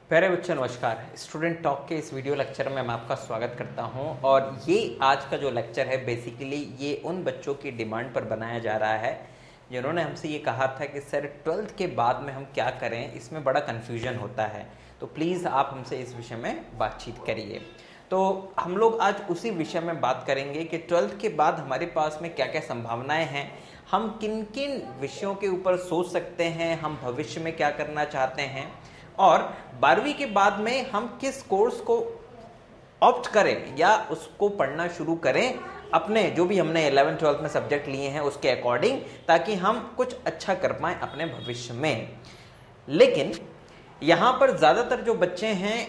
प्यारे बच्चों नमस्कार। स्टूडेंट टॉक के इस वीडियो लेक्चर में मैं आपका स्वागत करता हूं और ये आज का जो लेक्चर है बेसिकली ये उन बच्चों की डिमांड पर बनाया जा रहा है जिन्होंने हमसे ये कहा था कि सर 12th के बाद में हम क्या करें, इसमें बड़ा कन्फ्यूजन होता है, तो प्लीज़ आप हमसे इस विषय में बातचीत करिए। तो हम लोग आज उसी विषय में बात करेंगे कि 12th के बाद हमारे पास में क्या क्या संभावनाएं हैं, हम किन किन विषयों के ऊपर सोच सकते हैं, हम भविष्य में क्या करना चाहते हैं और 12वीं के बाद में हम किस कोर्स को ऑप्ट करें या उसको पढ़ना शुरू करें अपने जो भी हमने 11th 12th में सब्जेक्ट लिए हैं उसके अकॉर्डिंग, ताकि हम कुछ अच्छा कर पाएं अपने भविष्य में। लेकिन यहाँ पर ज़्यादातर जो बच्चे हैं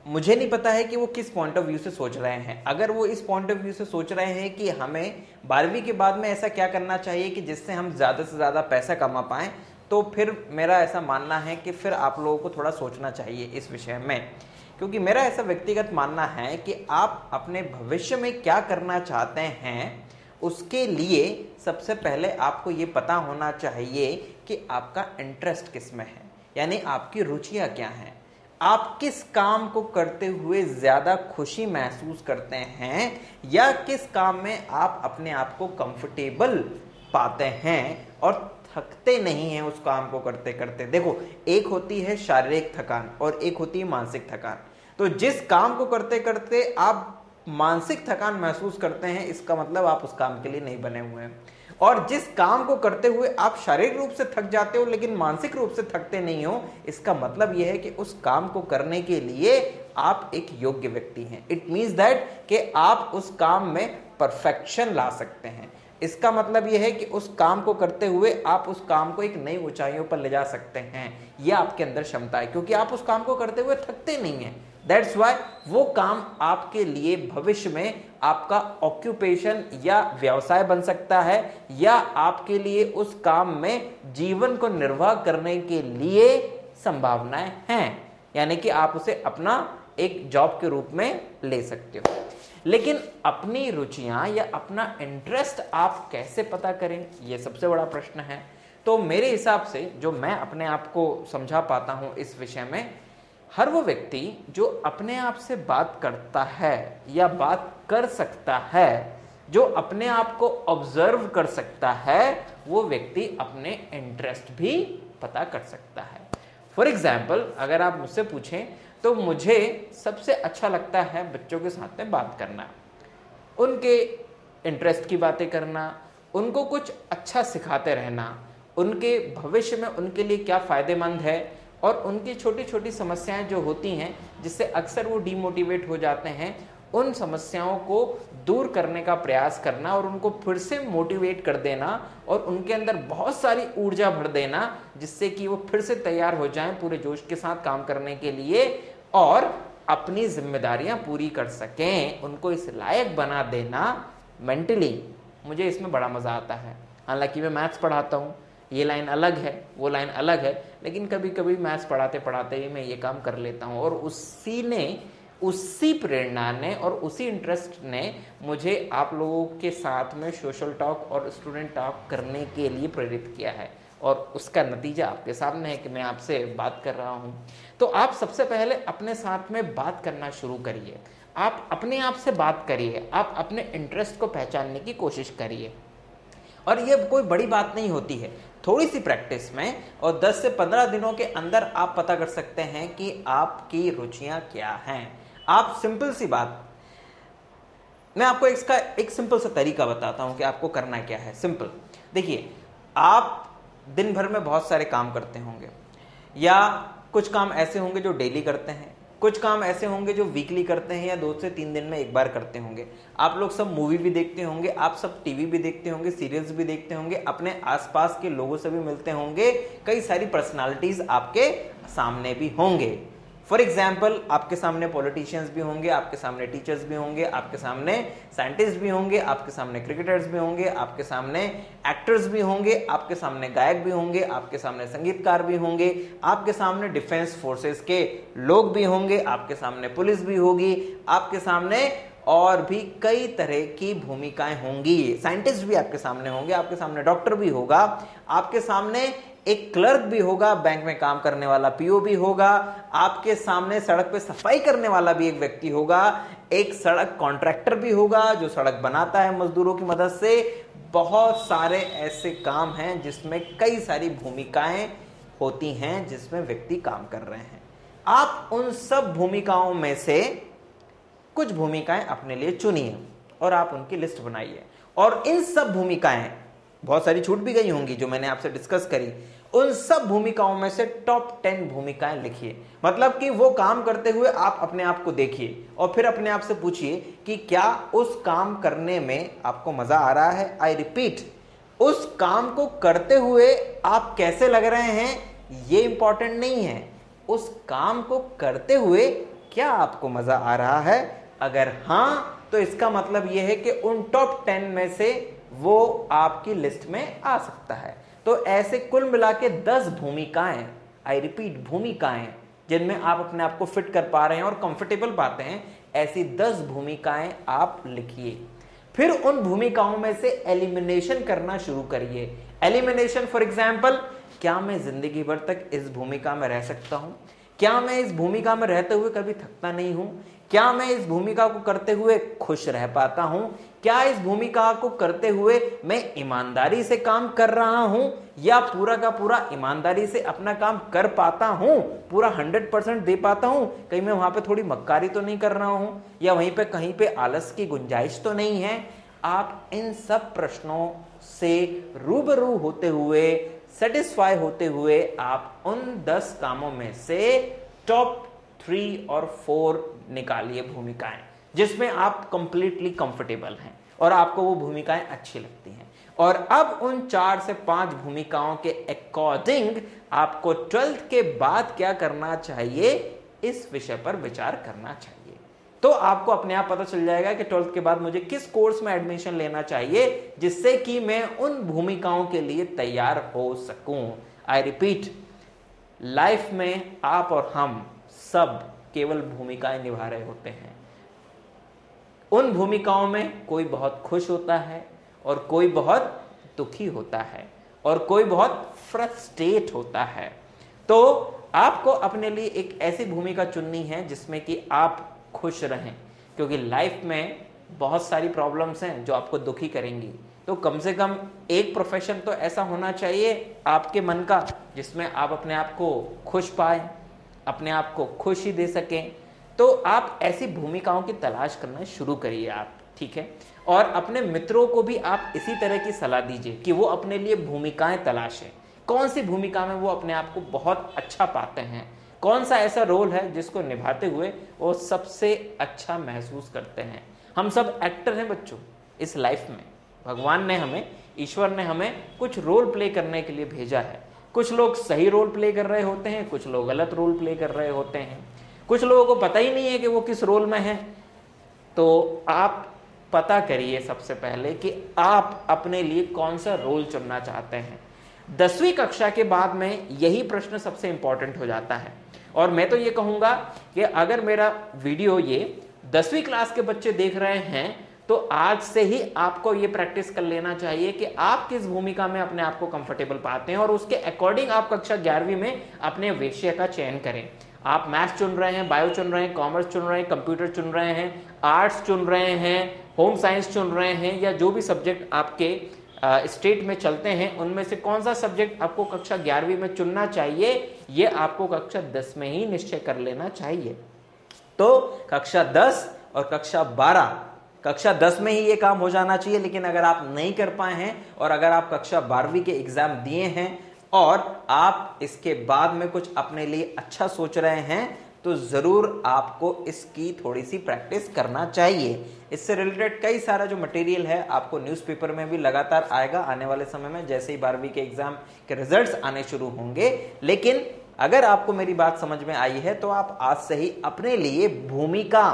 मुझे नहीं पता है कि वो किस पॉइंट ऑफ व्यू से सोच रहे हैं। अगर वो इस पॉइंट ऑफ व्यू से सोच रहे हैं कि हमें 12वीं के बाद में ऐसा क्या करना चाहिए कि जिससे हम ज़्यादा से ज़्यादा पैसा कमा पाएँ, तो फिर मेरा ऐसा मानना है कि फिर आप लोगों को थोड़ा सोचना चाहिए इस विषय में, क्योंकि मेरा ऐसा व्यक्तिगत मानना है कि आप अपने भविष्य में क्या करना चाहते हैं उसके लिए सबसे पहले आपको ये पता होना चाहिए कि आपका इंटरेस्ट किस में है, यानी आपकी रुचियां क्या हैं, आप किस काम को करते हुए ज़्यादा खुशी महसूस करते हैं या किस काम में आप अपने आप को कंफर्टेबल पाते हैं और थकते नहीं हैं उस काम को करते करते। देखो, एक होती है शारीरिक थकान और एक होती है मानसिक थकान। तो जिस काम को करते करते आप मानसिक थकान महसूस करते हैं, इसका मतलब आप उस काम के लिए नहीं बने हुए हैं। और जिस काम को करते हुए आप शारीरिक रूप से थक जाते हो लेकिन मानसिक रूप से थकते नहीं हो, इसका मतलब यह है कि उस काम को करने के लिए आप एक योग्य व्यक्ति हैं। इट मीन्स दैट कि आप उस काम में परफेक्शन ला सकते हैं। इसका मतलब यह है कि उस काम को करते हुए आप उस काम को एक नई ऊंचाइयों पर ले जा सकते हैं। यह आपके अंदर क्षमता है, क्योंकि आप उस काम को करते हुए थकते नहीं हैं। दैट्स वाई वो काम आपके लिए भविष्य में आपका ऑक्यूपेशन या व्यवसाय बन सकता है, या आपके लिए उस काम में जीवन को निर्वाह करने के लिए संभावनाएं हैं, यानी कि आप उसे अपना एक जॉब के रूप में ले सकते हो। लेकिन अपनी रुचियां या अपना इंटरेस्ट आप कैसे पता करें, यह सबसे बड़ा प्रश्न है। तो मेरे हिसाब से जो मैं अपने आप को समझा पाता हूं इस विषय में, हर वो व्यक्ति जो अपने आप से बात करता है या बात कर सकता है, जो अपने आप को ऑब्जर्व कर सकता है, वो व्यक्ति अपने इंटरेस्ट भी पता कर सकता है। फॉर एग्जाम्पल, अगर आप मुझसे पूछें तो मुझे सबसे अच्छा लगता है बच्चों के साथ में बात करना, उनके इंटरेस्ट की बातें करना, उनको कुछ अच्छा सिखाते रहना, उनके भविष्य में उनके लिए क्या फ़ायदेमंद है और उनकी छोटी छोटी समस्याएं जो होती हैं जिससे अक्सर वो डीमोटिवेट हो जाते हैं, उन समस्याओं को दूर करने का प्रयास करना और उनको फिर से मोटिवेट कर देना और उनके अंदर बहुत सारी ऊर्जा भर देना, जिससे कि वो फिर से तैयार हो जाएं पूरे जोश के साथ काम करने के लिए और अपनी जिम्मेदारियां पूरी कर सकें, उनको इस लायक बना देना मेंटली, मुझे इसमें बड़ा मज़ा आता है। हालांकि मैं मैथ्स पढ़ाता हूँ, ये लाइन अलग है, वो लाइन अलग है, लेकिन कभी कभी मैथ्स पढ़ाते पढ़ाते ही मैं ये काम कर लेता हूँ और उसी प्रेरणा ने और उसी इंटरेस्ट ने मुझे आप लोगों के साथ में सोशल टॉक और स्टूडेंट टॉक करने के लिए प्रेरित किया है और उसका नतीजा आपके सामने है कि मैं आपसे बात कर रहा हूँ। तो आप सबसे पहले अपने साथ में बात करना शुरू करिए, आप अपने आप से बात करिए, आप अपने इंटरेस्ट को पहचानने की कोशिश करिए। और ये कोई बड़ी बात नहीं होती है, थोड़ी सी प्रैक्टिस में और 10 से 15 दिनों के अंदर आप पता कर सकते हैं कि आपकी रुचियां क्या हैं। आप सिंपल सी बात, मैं आपको इसका एक सिंपल सा तरीका बताता हूं कि आपको करना क्या है। सिंपल देखिए, आप दिन भर में बहुत सारे काम करते होंगे, या कुछ काम ऐसे होंगे जो डेली करते हैं, कुछ काम ऐसे होंगे जो वीकली करते हैं या 2 से 3 दिन में एक बार करते होंगे। आप लोग सब मूवी भी देखते होंगे, आप सब टीवी भी देखते होंगे, सीरियल्स भी देखते होंगे, अपने आसपास के लोगों से भी मिलते होंगे, कई सारी पर्सनालिटीज आपके सामने भी होंगे। फॉर एग्जाम्पल, आपके सामने पॉलिटिशियंस भी होंगे, आपके सामने टीचर्स भी होंगे, आपके सामने साइंटिस्ट भी होंगे, आपके सामने क्रिकेटर्स भी होंगे, आपके सामने एक्टर्स भी होंगे, आपके सामने गायक भी होंगे, आपके सामने संगीतकार भी होंगे, आपके सामने डिफेंस फोर्सेस के लोग भी होंगे, आपके सामने पुलिस भी होगी, आपके सामने और भी कई तरह की भूमिकाएं होंगी, साइंटिस्ट भी आपके सामने होंगे, आपके सामने डॉक्टर भी होगा, आपके सामने एक क्लर्क भी होगा, बैंक में काम करने वाला पीओ भी होगा, आपके सामने सड़क पे सफाई करने वाला भी एक व्यक्ति होगा, एक सड़क कॉन्ट्रैक्टर भी होगा जो सड़क बनाता है मजदूरों की मदद से। बहुत सारे ऐसे काम हैं जिसमें कई सारी भूमिकाएं होती हैं जिसमें व्यक्ति काम कर रहे हैं। आप उन सब भूमिकाओं में से कुछ भूमिकाएं अपने लिए चुनिए और आप उनकी लिस्ट बनाइए, और इन सब भूमिकाएं, बहुत सारी छूट भी गई होंगी जो मैंने आपसे डिस्कस करी, उन सब भूमिकाओं में से टॉप 10 भूमिकाएं लिखिए। मतलब कि वो काम करते हुए आप अपने आप को देखिए और फिर अपने आप से पूछिए कि क्या उस काम करने में आपको मजा आ रहा है। आई रिपीट, उस काम को करते हुए आप कैसे लग रहे हैं ये इंपॉर्टेंट नहीं है, उस काम को करते हुए क्या आपको मजा आ रहा है। अगर हां, तो इसका मतलब यह है कि उन टॉप 10 में से वो आपकी लिस्ट में आ सकता है। तो ऐसे कुल मिला के 10 भूमिकाएं, आई रिपीट भूमिकाएं, जिनमें आप अपने आप को फिट कर पा रहे हैं और कंफर्टेबल पाते हैं, ऐसी 10 भूमिकाएं आप लिखिए। फिर उन भूमिकाओं में से एलिमिनेशन करना शुरू करिए। एलिमिनेशन फॉर एग्जाम्पल, क्या मैं जिंदगी भर तक इस भूमिका में रह सकता हूं? क्या मैं इस भूमिका में रहते हुए कभी थकता नहीं हूं? क्या मैं इस भूमिका को करते हुए खुश रह पाता हूं? क्या इस भूमिका को करते हुए मैं ईमानदारी से काम कर रहा हूं, या पूरा का पूरा ईमानदारी से अपना काम कर पाता हूं, पूरा 100% दे पाता हूं? कहीं मैं वहां पे थोड़ी मक्कारी तो नहीं कर रहा हूं, या वहीं पे कहीं पे आलस की गुंजाइश तो नहीं है? आप इन सब प्रश्नों से रूबरू होते हुए, सेटिस्फाई होते हुए, आप उन 10 कामों में से टॉप 3 और 4 निकालिए भूमिकाएं जिसमें आप कंप्लीटली कंफर्टेबल हैं और आपको वो भूमिकाएं अच्छी लगती हैं। और अब उन 4 से 5 भूमिकाओं के अकॉर्डिंग आपको 12th के बाद क्या करना चाहिए, इस विषय पर विचार करना चाहिए। तो आपको अपने आप पता चल जाएगा कि 12th के बाद मुझे किस कोर्स में एडमिशन लेना चाहिए जिससे कि मैं उन भूमिकाओं के लिए तैयार हो सकूं। आई रिपीट, लाइफ में आप और हम सब केवल भूमिकाएं निभा रहे होते हैं। उन भूमिकाओं में कोई बहुत खुश होता है और कोई बहुत दुखी होता है और कोई बहुत फ्रस्ट्रेट होता है। तो आपको अपने लिए एक ऐसी भूमिका चुननी है जिसमें कि आप खुश रहें, क्योंकि लाइफ में बहुत सारी प्रॉब्लम्स हैं जो आपको दुखी करेंगी। तो कम से कम एक प्रोफेशन तो ऐसा होना चाहिए आपके मन का जिसमें आप अपने आप को खुश पाएं, अपने आप को खुशी दे सकें। तो आप ऐसी भूमिकाओं की तलाश करना शुरू करिए आप, ठीक है। और अपने मित्रों को भी आप इसी तरह की सलाह दीजिए कि वो अपने लिए भूमिकाएं तलाशें। कौन सी भूमिका में वो अपने आप को बहुत अच्छा पाते हैं, कौन सा ऐसा रोल है जिसको निभाते हुए वो सबसे अच्छा महसूस करते हैं। हम सब एक्टर हैं बच्चों इस लाइफ में। भगवान ने हमें, ईश्वर ने हमें कुछ रोल प्ले करने के लिए भेजा है। कुछ लोग सही रोल प्ले कर रहे होते हैं, कुछ लोग गलत रोल प्ले कर रहे होते हैं, कुछ लोगों को पता ही नहीं है कि वो किस रोल में है। तो आप पता करिए सबसे पहले कि आप अपने लिए कौन सा रोल चुनना चाहते हैं। 10वीं कक्षा के बाद में यही प्रश्न सबसे इंपॉर्टेंट हो जाता है। और मैं तो ये कहूंगा कि अगर मेरा वीडियो ये 10वीं क्लास के बच्चे देख रहे हैं तो आज से ही आपको ये प्रैक्टिस कर लेना चाहिए कि आप किस भूमिका में अपने आप को कंफर्टेबल पाते हैं और उसके अकॉर्डिंग आप कक्षा 11वीं में अपने विषय का चयन करें। आप मैथ्स चुन रहे हैं, बायो चुन रहे हैं, कॉमर्स चुन रहे हैं, कंप्यूटर चुन रहे हैं, आर्ट्स चुन रहे हैं, होम साइंस चुन रहे हैं, या जो भी सब्जेक्ट आपके स्टेट में चलते हैं उनमें से कौन सा सब्जेक्ट आपको कक्षा 11वीं में चुनना चाहिए, ये आपको कक्षा 10 में ही निश्चय कर लेना चाहिए। तो कक्षा 10 और कक्षा 12, कक्षा 10 में ही ये काम हो जाना चाहिए। लेकिन अगर आप नहीं कर पाए हैं और अगर आप कक्षा 12वीं के एग्जाम दिए हैं और आप इसके बाद में कुछ अपने लिए अच्छा सोच रहे हैं तो जरूर आपको इसकी थोड़ी सी प्रैक्टिस करना चाहिए। इससे रिलेटेड कई सारा जो मटेरियल है आपको न्यूज़पेपर में भी लगातार आएगा आने वाले समय में, जैसे ही 12वीं के एग्जाम के रिजल्ट्स आने शुरू होंगे। लेकिन अगर आपको मेरी बात समझ में आई है तो आप आज से ही अपने लिए भूमिका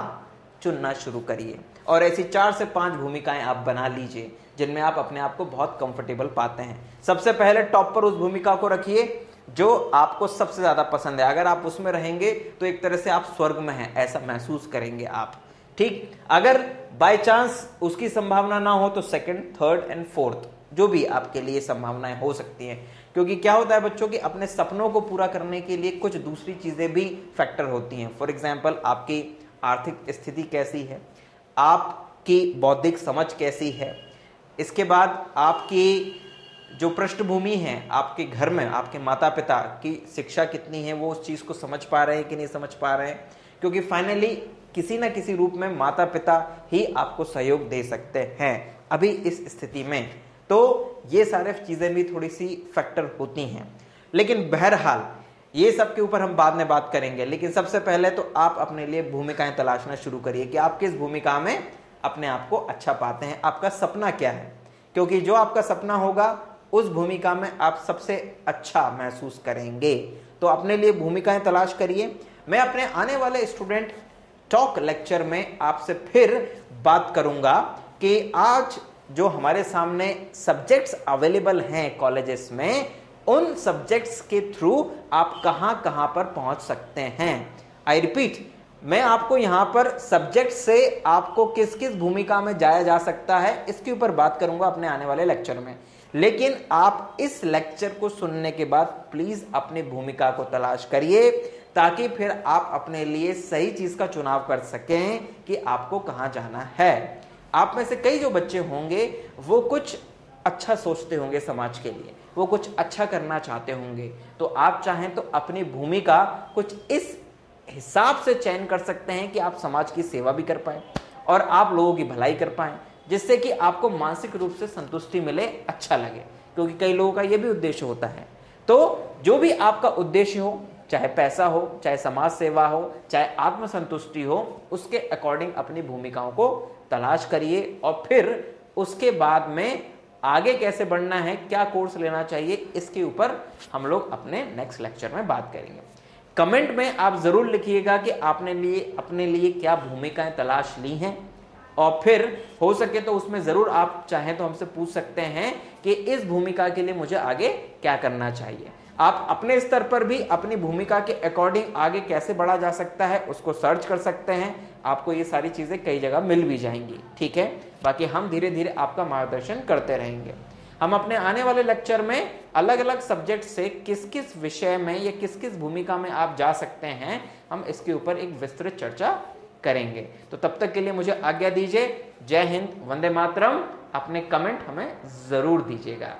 चुनना शुरू करिए और ऐसी 4 से 5 भूमिकाएं आप बना लीजिए जिनमें आप अपने आप को बहुत कंफर्टेबल पाते हैं। सबसे पहले टॉप पर उस भूमिका को रखिए जो आपको सबसे ज्यादा पसंद है। अगर आप उसमें रहेंगे तो एक तरह से आप स्वर्ग में हैं ऐसा महसूस करेंगे आप, ठीक। अगर बाय चांस उसकी संभावना ना हो तो सेकंड, थर्ड एंड फोर्थ जो भी आपके लिए संभावनाएं हो सकती हैं, क्योंकि क्या होता है बच्चों कि अपने सपनों को पूरा करने के लिए कुछ दूसरी चीज़ें भी फैक्टर होती हैं। फॉर एग्जाम्पल, आपकी आर्थिक स्थिति कैसी है, आपकी बौद्धिक समझ कैसी है, इसके बाद आपकी जो पृष्ठभूमि है, आपके घर में आपके माता पिता की शिक्षा कितनी है, वो उस चीज़ को समझ पा रहे हैं कि नहीं समझ पा रहे हैं, क्योंकि फाइनली किसी ना किसी रूप में माता पिता ही आपको सहयोग दे सकते हैं अभी इस स्थिति में। तो ये सारे चीज़ें भी थोड़ी सी फैक्टर होती हैं, लेकिन बहरहाल ये सब के ऊपर हम बाद में बात करेंगे। लेकिन सबसे पहले तो आप अपने लिए भूमिकाएं तलाशना शुरू करिए कि आप किस भूमिका में अपने आप को अच्छा पाते हैं, आपका सपना क्या है, क्योंकि जो आपका सपना होगा उस भूमिका में आप सबसे अच्छा महसूस करेंगे। तो अपने लिए भूमिकाएं तलाश करिए। मैं अपने आने वाले स्टूडेंट टॉक लेक्चर में आपसे फिर बात करूंगा कि आज जो हमारे सामने सब्जेक्ट्स अवेलेबल हैं कॉलेजेस में, उन सब्जेक्ट्स के थ्रू आप कहां कहां पर पहुंच सकते हैं। आई रिपीट, मैं आपको यहां पर सब्जेक्ट से आपको किस किस भूमिका में जाया जा सकता है इसके ऊपर बात करूंगा अपने आने वाले लेक्चर में। लेकिन आप इस लेक्चर को सुनने के बाद प्लीज अपनी भूमिका को तलाश करिए, ताकि फिर आप अपने लिए सही चीज का चुनाव कर सकें कि आपको कहां जाना है। आप में से कई जो बच्चे होंगे वो कुछ अच्छा सोचते होंगे समाज के लिए, वो कुछ अच्छा करना चाहते होंगे, तो आप चाहें तो अपनी भूमिका कुछ इस हिसाब से चयन कर सकते हैं कि आप समाज की सेवा भी कर पाए और आप लोगों की भलाई कर पाए, जिससे कि आपको मानसिक रूप से संतुष्टि मिले, अच्छा लगे, क्योंकि कई लोगों का यह भी उद्देश्य होता है। तो जो भी आपका उद्देश्य हो, चाहे पैसा हो, चाहे समाज सेवा हो, चाहे आत्मसंतुष्टि हो, उसके अकॉर्डिंग अपनी भूमिकाओं को तलाश करिए और फिर उसके बाद में आगे कैसे बढ़ना है, क्या कोर्स लेना चाहिए, इसके ऊपर हम लोग अपने नेक्स्ट लेक्चर में बात करेंगे। कमेंट में आप जरूर लिखिएगा कि आपने अपने लिए क्या भूमिकाएं तलाश ली हैं, और फिर हो सके तो उसमें जरूर आप चाहें तो हमसे पूछ सकते हैं कि इस भूमिका के लिए मुझे आगे क्या करना चाहिए। आप अपने स्तर पर भी अपनी भूमिका के अकॉर्डिंग आगे कैसे बढ़ा जा सकता है उसको सर्च कर सकते हैं। आपको ये सारी चीजें कई जगह मिल भी जाएंगी, ठीक है। बाकी हम धीरे धीरे आपका मार्गदर्शन करते रहेंगे। हम अपने आने वाले लेक्चर में अलग अलग सब्जेक्ट से किस किस विषय में या किस किस भूमिका में आप जा सकते हैं, हम इसके ऊपर एक विस्तृत चर्चा करेंगे। तो तब तक के लिए मुझे आज्ञा दीजिए। जय हिंद, वंदे मातरम। अपने कमेंट हमें जरूर दीजिएगा।